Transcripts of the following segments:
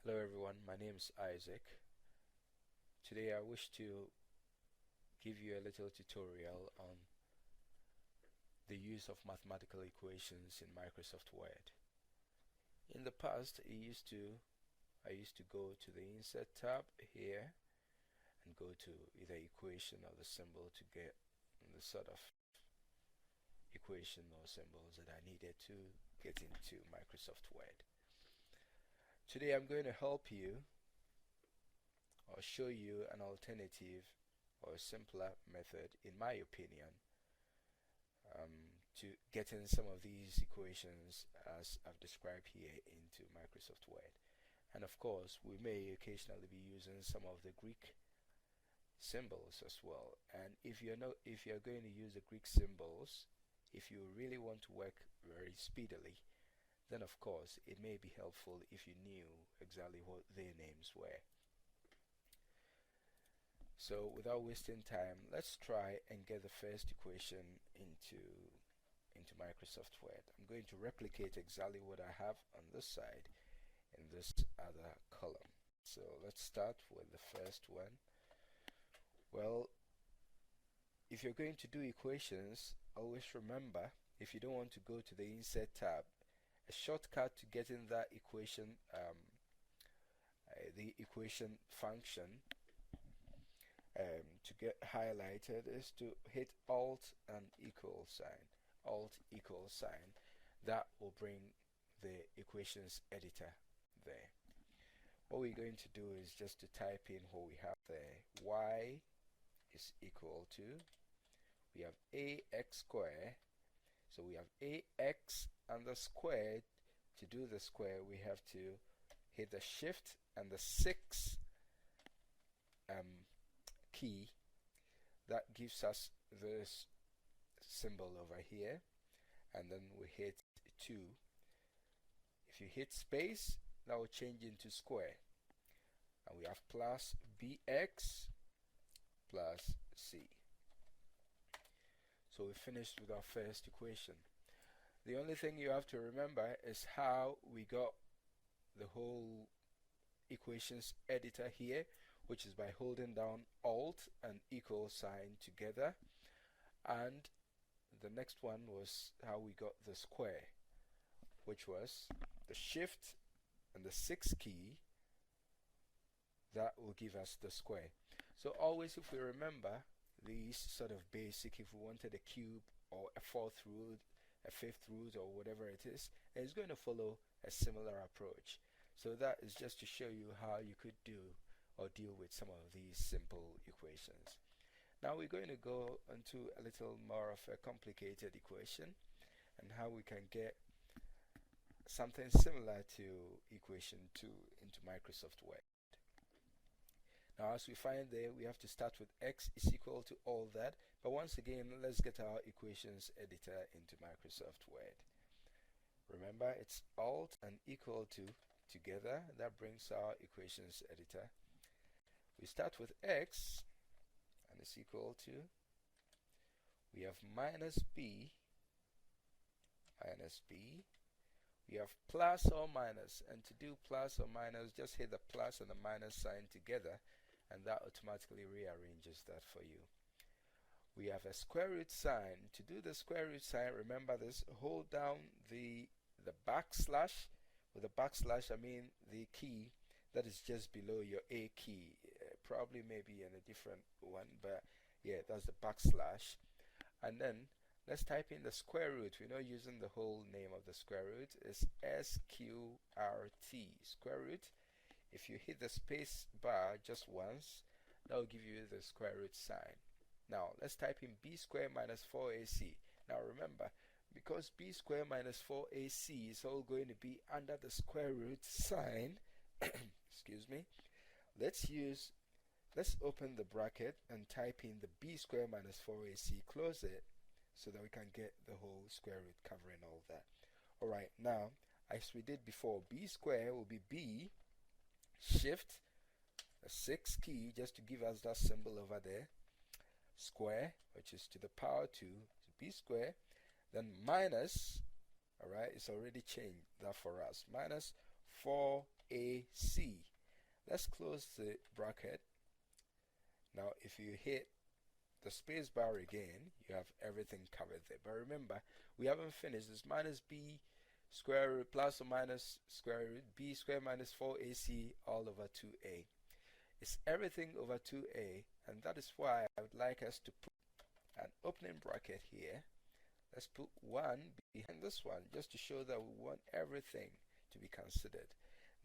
Hello everyone, my name is Isaac. Today I wish to give you a little tutorial on the use of mathematical equations in Microsoft Word. In the past, I used to go to the Insert tab here and go to either equation or the symbol to get the sort of equation or symbols that I needed to get into Microsoft Word. Today I'm going to help you or show you an alternative or a simpler method, in my opinion, to getting some of these equations as I've described here into Microsoft Word. And of course, we may occasionally be using some of the Greek symbols as well. And if you're going to use the Greek symbols, if you really want to work very speedily, then of course it may be helpful if you knew exactly what their names were. So without wasting time, let's try and get the first equation into Microsoft Word. I'm going to replicate exactly what I have on this side in this other column. So let's start with the first one. Well, if you're going to do equations, always remember, if you don't want to go to the Insert tab, a shortcut to getting that equation, the equation function to get highlighted, is to hit Alt and equal sign. Alt equal sign. That will bring the equations editor there. What we're going to do is just to type in what we have there. Y is equal to, we have ax squared, so we have ax and the squared. To do the square, we have to hit the shift and the 6 key. That gives us this symbol over here, and then we hit 2. If you hit space, that will change into square, and we have plus bx plus c. So we finished with our first equation. The only thing you have to remember is how we got the whole equations editor here, which is by holding down Alt and equal sign together. And the next one was how we got the square, which was the shift and the 6 key. That will give us the square. So always, if we remember these sort of basic, if we wanted a cube or a 4th root, a 5th root, or whatever it is, it's going to follow a similar approach. So that is just to show you how you could do or deal with some of these simple equations. Now we're going to go into a little more of a complicated equation and how we can get something similar to equation 2 into Microsoft Word. Now as we find there, we have to start with x is equal to all that, but once again, let's get our equations editor into Microsoft Word. Remember, it's Alt and equal to together. That brings our equations editor. We start with x, and it's equal to, we have minus b, we have plus or minus, and to do plus or minus, just hit the plus and the minus sign together, and that automatically rearranges that for you. We have a square root sign. To do the square root sign, remember this, hold down the backslash. With the backslash, I mean the key that is just below your A key. Probably maybe in a different one, but yeah, that's the backslash. And then let's type in the square root. We're not using the whole name of the square root. It's SQRT, square root. If you hit the space bar just once, that will give you the square root sign. Now let's type in b squared minus 4ac. Now remember, because b squared minus 4ac is all going to be under the square root sign, excuse me, let's open the bracket and type in the b squared minus 4ac, close it, so that we can get the whole square root covering all that. Alright, now as we did before, b squared will be b, shift, a 6 key, just to give us that symbol over there, square, which is to the power 2, so b squared, then minus, alright, it's already changed that for us, minus 4ac. let's close the bracket. Now if you hit the space bar again, you have everything covered there. But remember, we haven't finished. It's minus b square root plus or minus square root b squared minus 4ac all over 2a. It's everything over 2a, and that is why I would like us to put an opening bracket here. Let's put 1 behind this one just to show that we want everything to be considered.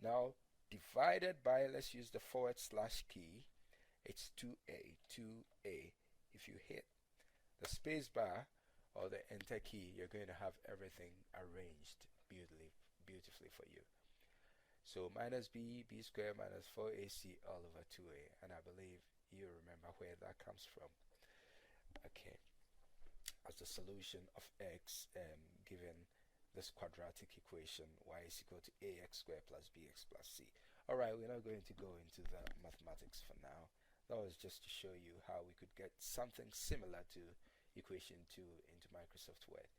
Now divided by, let's use the forward slash key, it's 2a, 2a. If you hit the space bar or the enter key, you're going to have everything arranged beautifully for you. So minus b squared minus 4ac all over 2a, and I believe you remember where that comes from. Okay, as the solution of x given this quadratic equation, y is equal to ax squared plus bx plus c. Alright, we're not going to go into the mathematics for now. That was just to show you how we could get something similar to equation 2 into Microsoft Word.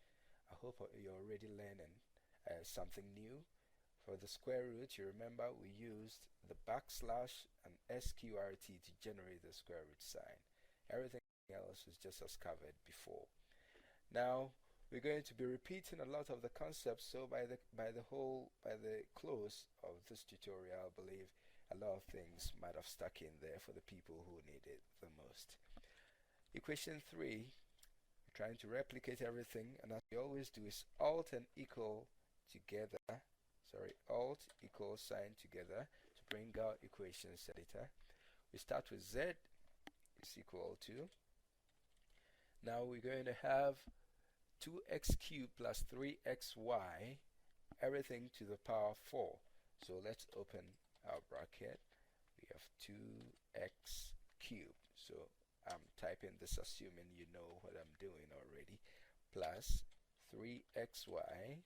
I hope you're already learning something new. For the square root, you remember we used the backslash and sqrt to generate the square root sign. Everything else was just as covered before. Now we're going to be repeating a lot of the concepts, so by the close of this tutorial, I believe a lot of things might have stuck in there for the people who need it the most. Equation 3, we're trying to replicate everything, and as we always do is alt and equal together. Alt equals sign together to bring out equations editor. We start with z is equal to, now we're going to have 2x cubed plus 3xy, everything to the power 4. So let's open our bracket. We have 2x cubed. So I'm typing this assuming you know what I'm doing already, plus 3xy,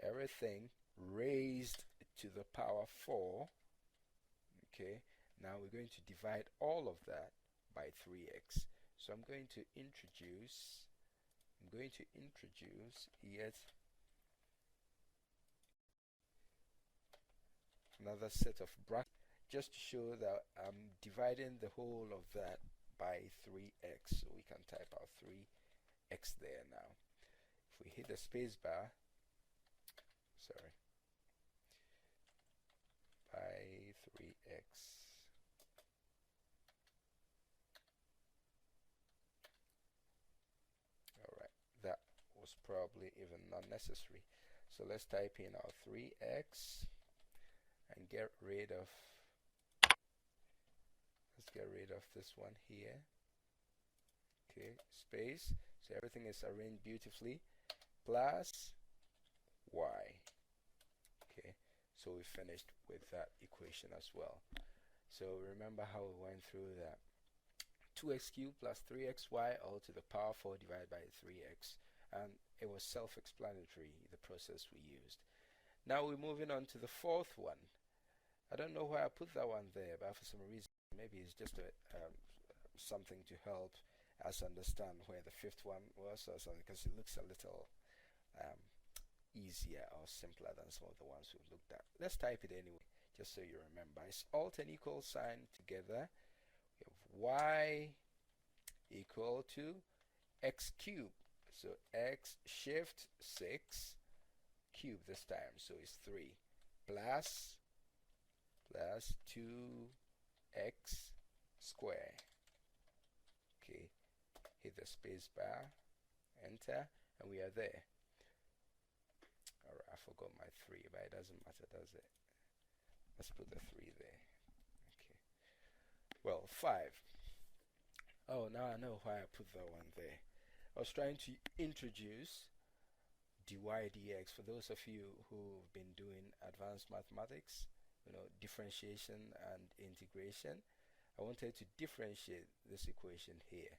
everything raised to the power 4. Okay, now we're going to divide all of that by 3x. So I'm going to introduce yet another set of brackets just to show that I'm dividing the whole of that by 3x. So we can type out 3x there now. If we hit the space bar, by 3x. Alright, that was probably even not necessary. So let's type in our 3x and get rid of, let's get rid of this one here. Okay, space. So everything is arranged beautifully. Plus y. Okay, so we finished with that equation as well. So remember how we went through that. 2x cubed plus 3xy all to the power 4 divided by 3x, and it was self-explanatory, the process we used. Now we're moving on to the fourth one. I don't know why I put that one there, but for some reason, maybe it's just something to help us understand where the fifth one was or something, because it looks a little easier or simpler than some of the ones we've looked at. Let's type it anyway, just so you remember. It's alt and equal sign together. We have y equal to x cubed. So x shift 6 cube this time, so it's 3 plus 2x square. Okay, hit the space bar, enter, and we are there. Alright, I forgot my 3, but it doesn't matter, does it? Let's put the 3 there. Okay. Well, 5. Oh, now I know why I put that one there. I was trying to introduce dy dx for those of you who've been doing advanced mathematics, differentiation and integration. I wanted to differentiate this equation here,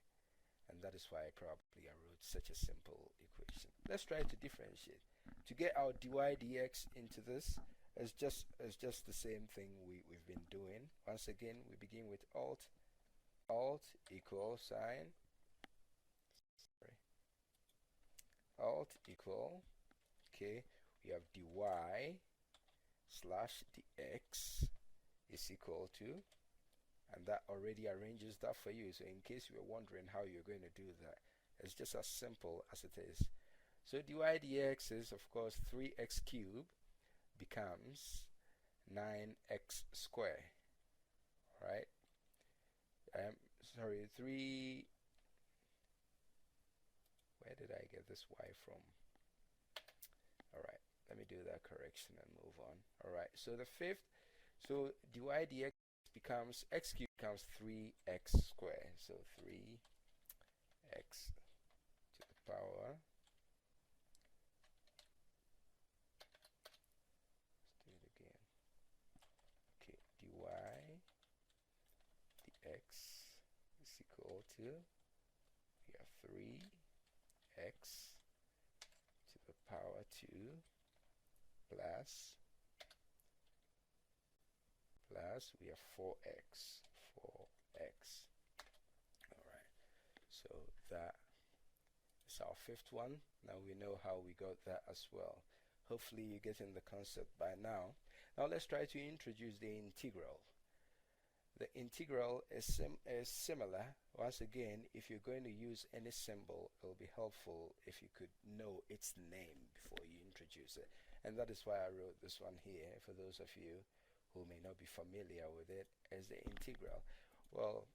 and that is why I probably wrote such a simple equation. Let's try to differentiate. To get our dy dx into this, it's just the same thing we've been doing. Once again, we begin with alt equal sign, alt equal, okay, we have dy slash dx is equal to, and that already arranges that for you. So in case you were wondering how you're going to do that, it's just as simple as it is. So dy dx is, of course, 3x cubed becomes 9x squared, right? Sorry, 3, where did I get this y from? Alright, let me do that correction and move on. Alright, so the fifth, so dy dx becomes, x cubed becomes 3x squared. So 3x to the power, let's do it again. Okay, dy dx is equal to, we have 3x to the power 2 plus we have 4x. Alright, so that is our fifth one. Now we know how we got that as well. Hopefully you're getting the concept by now. Now let's try to introduce the integral. The integral is similar. Once again, if you're going to use any symbol, it will be helpful if you could know its name before you introduce it. And that is why I wrote this one here, for those of you who may not be familiar with it, as the integral. Well,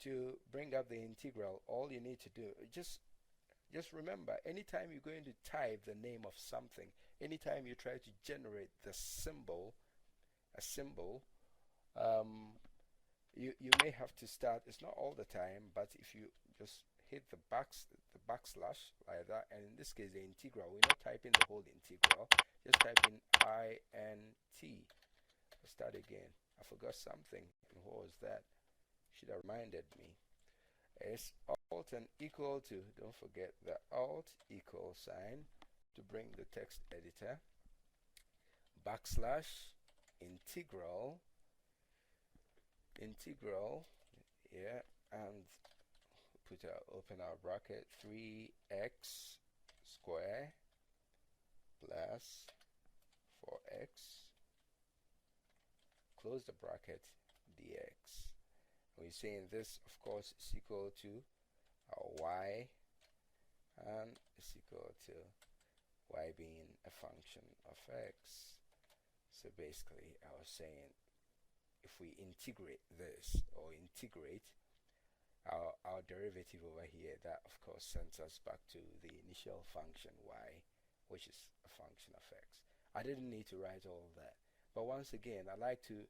to bring up the integral, all you need to do, just remember, anytime you're going to type the name of something, anytime you try to generate the symbol, a symbol, you may have to start, it's not all the time, but if you just hit the backslash like that, and in this case the integral, we're not typing the whole integral, just type in int. Let's start again. I forgot something, and what was that? Should have reminded me. It's alt and equal to, don't forget the alt equal sign to bring the text editor, backslash integral, yeah, and open our bracket, 3x squared plus 4x, close the bracket, dx. We're saying this, of course, is equal to our y, and is equal to y being a function of x. So basically, I was saying, if we integrate this, or integrate our derivative over here, that of course sends us back to the initial function y, which is a function of x. I didn't need to write all that, but once again, I like to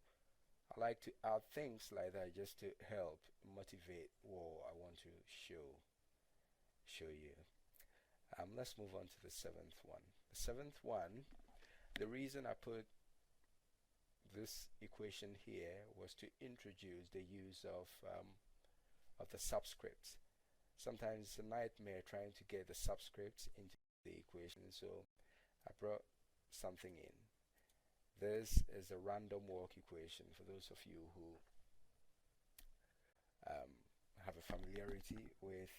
add things like that just to help motivate what I want to show you. Let's move on to the seventh one. The seventh one, the reason I put this equation here was to introduce the use of the subscripts. Sometimes it's a nightmare trying to get the subscripts into the equation, so I brought something in. This is a random walk equation for those of you who have a familiarity with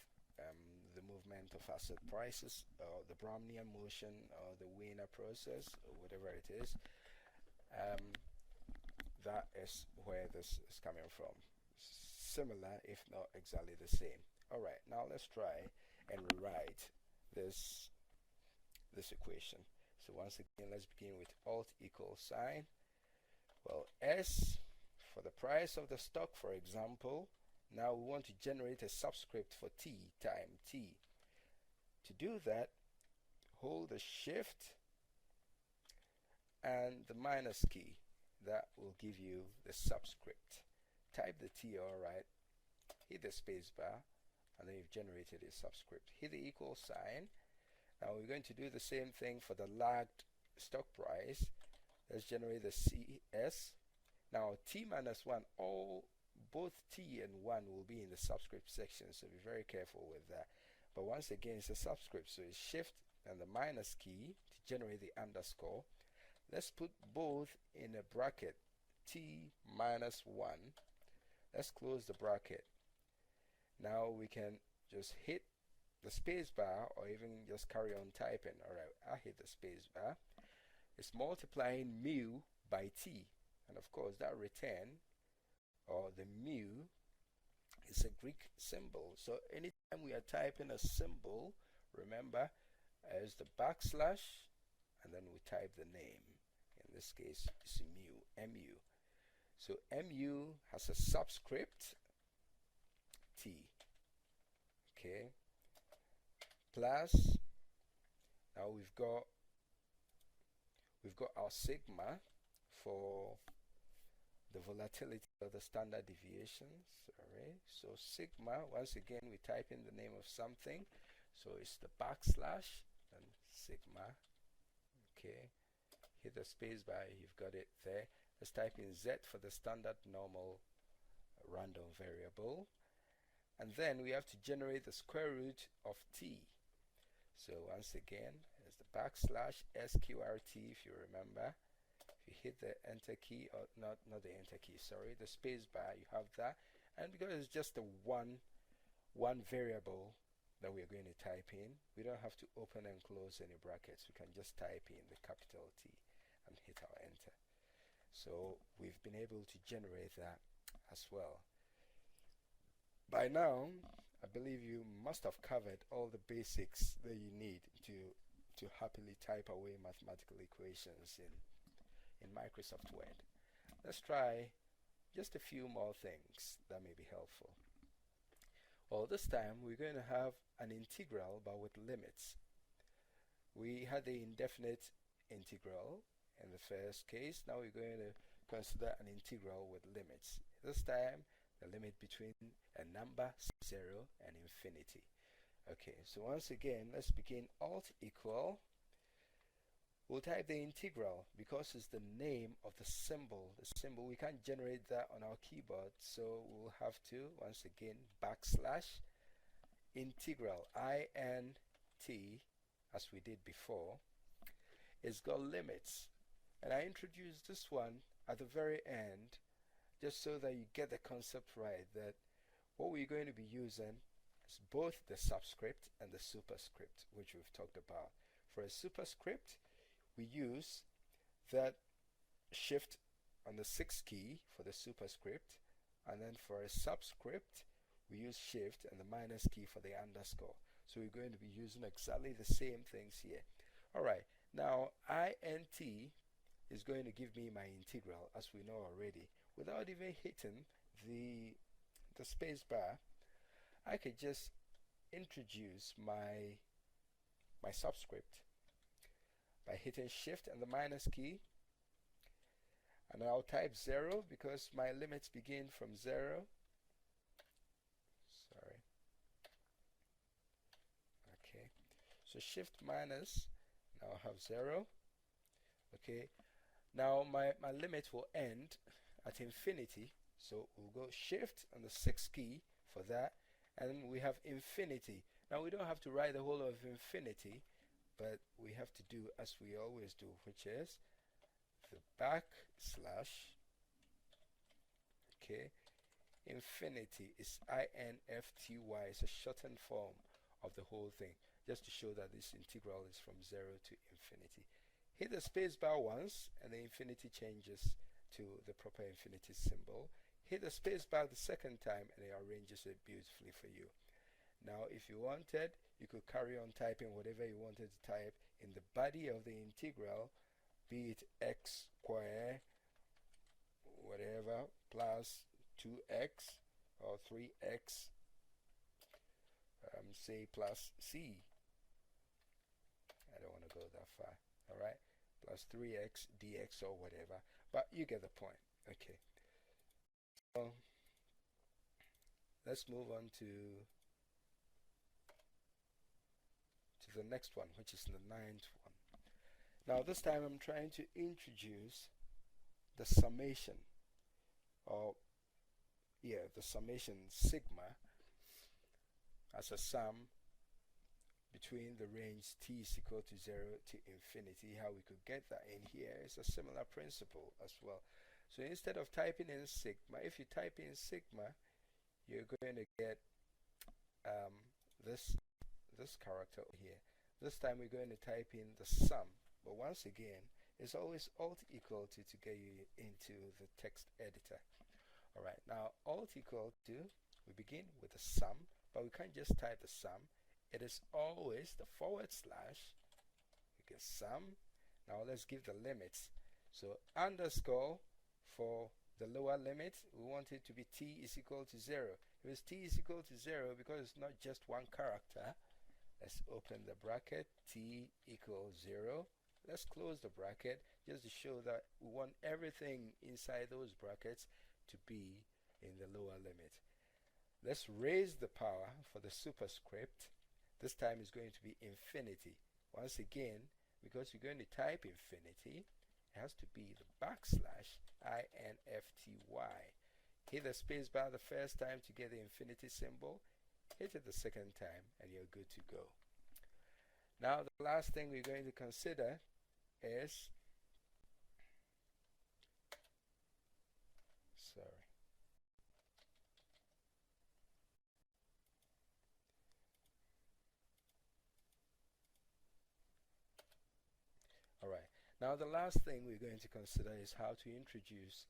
the movement of asset prices, or the Brownian motion, or the Wiener process, or whatever it is. That is where this is coming from. Similar, if not exactly the same. Alright, now let's try and rewrite this equation. So once again, let's begin with alt equal sign. Well, S for the price of the stock, for example. Now we want to generate a subscript for T time T. To do that, hold the shift and the minus key. That will give you the subscript. Type the T, alright, hit the space bar, and then you've generated a subscript. Hit the equal sign. Now we're going to do the same thing for the lagged stock price. Let's generate the CS. Now T minus 1, both T and 1 will be in the subscript section, so be very careful with that. But once again, it's a subscript, so it's shift and the minus key to generate the underscore. Let's put both in a bracket, T minus 1. Let's close the bracket. Now we can just hit the space bar, or even just carry on typing. Alright, I hit the space bar. It's multiplying mu by T, And of course, that return or the mu is a Greek symbol. So anytime we are typing a symbol, remember, as the backslash, and then we type the name. In this case, it's mu. So mu has a subscript t. Okay. Plus, now we've got our sigma for the volatility of the standard deviations. Alright, so sigma, once again we type in the name of something, so it's the backslash and sigma. Okay, hit the space bar, you've got it there. Let's type in z for the standard normal random variable, and then we have to generate the square root of t. So once again, it's the backslash sqrt, if you remember. If you hit the enter key, or not the enter key, sorry, the space bar, you have that. And because it's just the one variable that we're going to type in, we don't have to open and close any brackets. We can just type in the capital T and hit our enter. So we've been able to generate that as well. By now, I believe you must have covered all the basics that you need to happily type away mathematical equations in Microsoft Word. Let's try just a few more things that may be helpful. Well, this time we're going to have an integral but with limits. We had the indefinite integral in the first case. Now we're going to consider an integral with limits. This time the limit between a number 0 and infinity. Okay, so once again, let's begin alt equal. We'll type the integral because it's the name of the symbol. The symbol, we can't generate that on our keyboard, so we'll have to, once again, backslash integral, int, as we did before. It's got limits. And I introduced this one at the very end just so that you get the concept right, that what we're going to be using is both the subscript and the superscript, which we've talked about. For a superscript, we use that shift on the 6th key for the superscript, and then for a subscript we use shift and the minus key for the underscore. So we're going to be using exactly the same things here. Alright, now int is going to give me my integral, as we know already. Without even hitting the space bar, I could just introduce my subscript by hitting shift and the minus key, and I'll type 0 because my limits begin from 0. Sorry. Okay, so shift minus, now I have 0. Okay, now my limit will end at infinity, so we'll go shift and the 6th key for that, and we have infinity. Now we don't have to write the whole of infinity, but we have to do as we always do, which is the backslash. Okay, infinity is infty, it's a shortened form of the whole thing, just to show that this integral is from 0 to infinity. Hit the space bar once and the infinity changes to the proper infinity symbol. Hit the space bar the second time and it arranges it beautifully for you. Now if you wanted, you could carry on typing whatever you wanted to type in the body of the integral, be it x squared, whatever, plus 2x or 3x, say plus c. I don't want to go that far. Alright, plus 3x dx or whatever, but you get the point. Okay, so let's move on to the next one, which is the 9th one. Now this time I'm trying to introduce the summation, or the summation sigma as a sum between the range t is equal to 0 to infinity. How we could get that in here is a similar principle as well. So instead of typing in sigma, if you type in sigma, you're going to get this character here. This time we're going to type in the sum, but once again It's always alt equal to get you into the text editor. Alright, now alt equal to, we begin with the sum, but we can't just type the sum. It is always the forward slash, you get sum. Now let's give the limits. So underscore for the lower limit, we want it to be t is equal to 0. If it's t is equal to 0, because it's not just one character, let's open the bracket, t equals 0. Let's close the bracket just to show that we want everything inside those brackets to be in the lower limit. Let's raise the power for the superscript. This time is going to be infinity. Once again, because you're going to type infinity, it has to be the backslash infty. Hit the space bar the first time to get the infinity symbol. Hit it the second time and you're good to go. Now the last thing we're going to consider is, Alright, now the last thing we're going to consider is how to introduce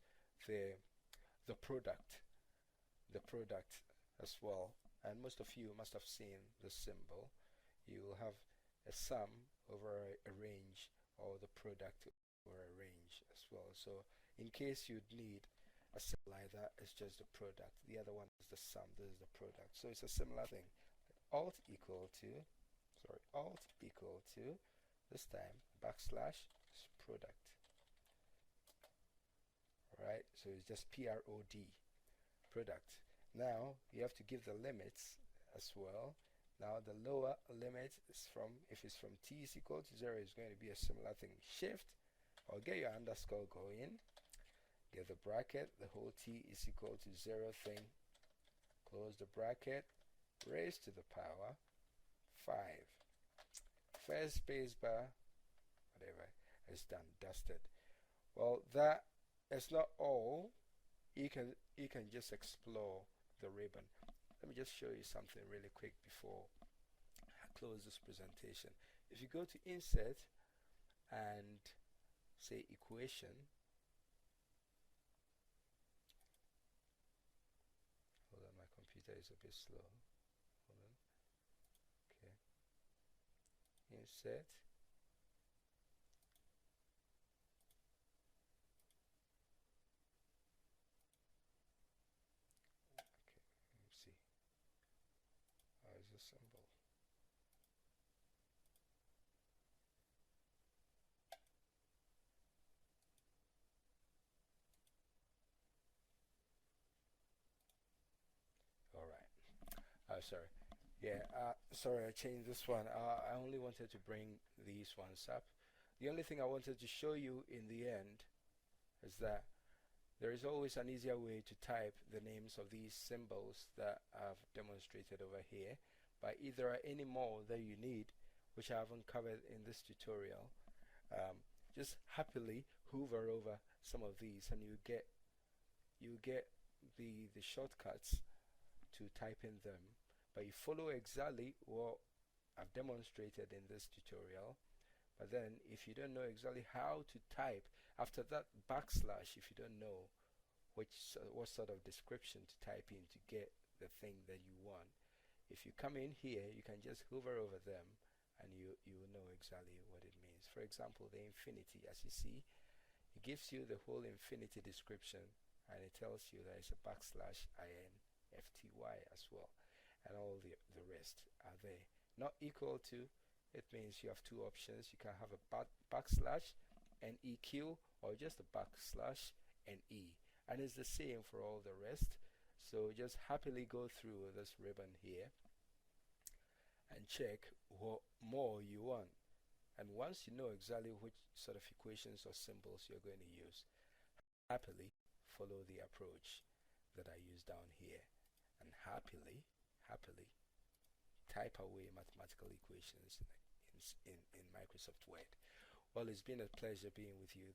the product as well. And most of you must have seen the symbol. You will have a sum over a range, or the product over a range as well. So in case you'd need a symbol like that, it's just the product. The other one is the sum. This is the product. So it's a similar thing. Alt equal to this time backslash is product. Alright, so it's just PROD, product. Now you have to give the limits as well. Now the lower limit is from, if it's from t is equal to 0, it's going to be a similar thing. Shift or get your underscore going, get the bracket, the whole t is equal to 0 thing, close the bracket, raise to the power 5. First space bar, whatever, is done, dusted. Well, that is not all. You can just explore the ribbon. Let me just show you something really quick before I close this presentation. If you go to insert and say equation, hold on, my computer is a bit slow. Hold on. Okay. Insert. Symbol. All right. Sorry. Yeah. Sorry, I changed this one. I only wanted to bring these ones up. The only thing I wanted to show you in the end is that there is always an easier way to type the names of these symbols that I've demonstrated over here. But if there are any more that you need, which I haven't covered in this tutorial, just happily hover over some of these and you get the shortcuts to type in them. But you follow exactly what I've demonstrated in this tutorial. But then if you don't know exactly how to type after that backslash, if you don't know what sort of description to type in to get the thing that you want, if you come in here, you can just hover over them and you will know exactly what it means. For example, the infinity, as you see, it gives you the whole infinity description and it tells you that it's a backslash infty as well, and all the rest are there. Not equal to, it means you have two options. You can have a backslash and EQ, or just a backslash and E, and it's the same for all the rest. So just happily go through this ribbon here and check what more you want. And once you know exactly which sort of equations or symbols you're going to use, happily follow the approach that I use down here and happily type away mathematical equations in Microsoft Word. Well, it's been a pleasure being with you.